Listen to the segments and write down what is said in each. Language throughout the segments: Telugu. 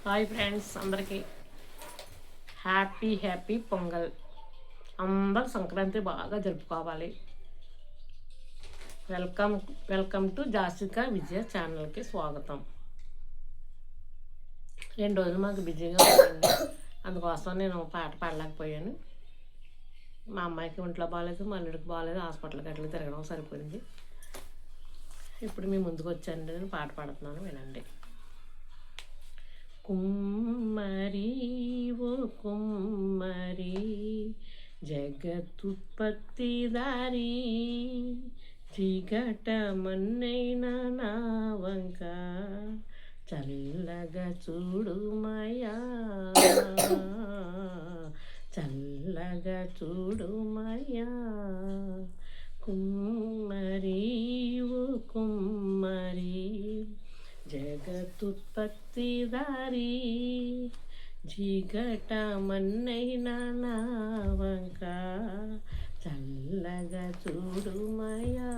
హాయ్ ఫ్రెండ్స్, అందరికీ హ్యాపీ పొంగల్. అందరు సంక్రాంతి బాగా జరుపుకోవాలి. వెల్కమ్ టు జాసికా విజయ ఛానల్కి స్వాగతం. 2 రోజులు మాకు బిజీగా ఉంటుంది, అందుకోసం నేను పాట పాడలేకపోయాను. మా అమ్మాయికి ఒంట్లో బాగాలేదు, మా అల్లుడికి బాగాలేదు, హాస్పిటల్కి అట్లా తిరగడం సరిపోయింది. ఇప్పుడు మీ ముందుకు వచ్చాను, నేను పాట పాడుతున్నాను, వినండి. కుమ్మరి ఓ కుమ్మరి, జగత్తుత్పత్తి దారి, జిగట మన్నైన నా వంక చల్లగా చూడుమయా, చల్లగా చూడుమయా. కుమ్మరి ఓ కుమ్మరి, జగత్తుత్పత్తి దారి, జిగట మన్నైన నా వంక చల్లగా చూడుమయా,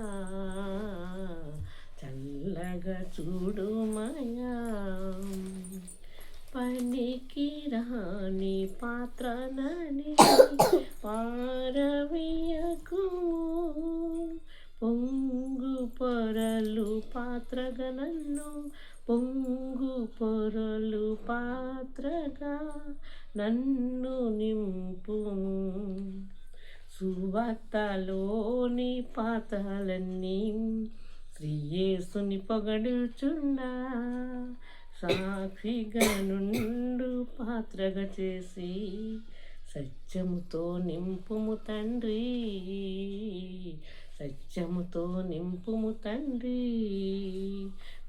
చల్లగా చూడుమయా. పనికి రాని పాత్రనని పారవీయకు, పొంగు పొరలు పాత్రగా నన్ను, పొంగు పొరలు పాత్రగా నన్ను నింపు. సువార్తలోని పాత్రలన్నీ శ్రీయేసుని పొగడుచున్నా, సాక్షిగా నుండు పాత్రగా చేసి సత్యముతో నింపుము తండ్రి, సత్యముతో నింపుము తండ్రి.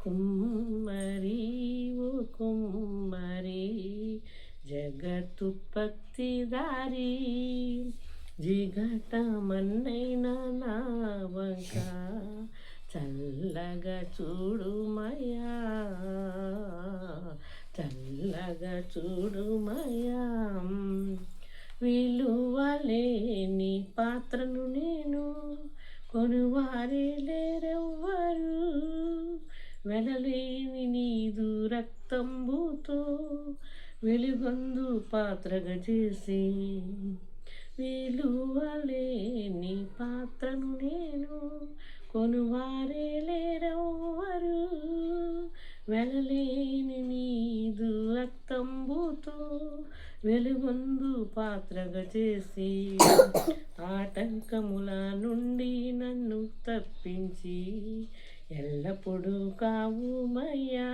కుమ్మరి ఓ కుమ్మరి, జగత్తుత్పత్తి దారి, జిగట మన్నైన నా వంక చల్లగా చూడుమయా, చల్లగా చూడుమయా. విలువలేని పాత్రను నేను, కొనువారే లేరెవ్వరు, వెలలేని నీదు రక్తంబుతో వెలుగొందు పాత్రగా చేసి. విలువలేని పాత్రను నేను, కొనువారే లేరెవ్వరు, వెలలేని నీదు రక్తంబుతో వెలుగొందు పాత్రగా చేసి. ఆటంకముల నుండి నన్ను తప్పించి ఎల్లప్పుడూ కావుమయ్యా,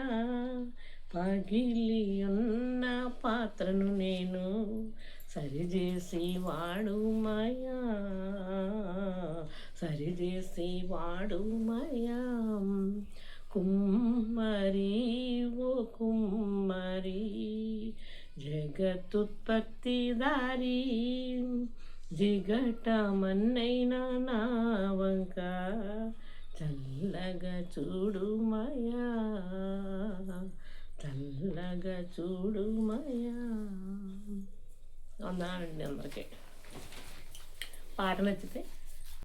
పగిలి ఉన్న పాత్రను నేను సరిచేసి వాడుమయ్యా, సరిచేసి వాడుమయ్యా. కుమ్మరి ఓ కుమ్మరి, జగత్తుత్పత్తి దారి, జిగట మన్నైన నా వంక చల్లగా చూడుమయా, చల్లగా చూడుమయా. వందనాలండి అందరికీ. పాట నచ్చితే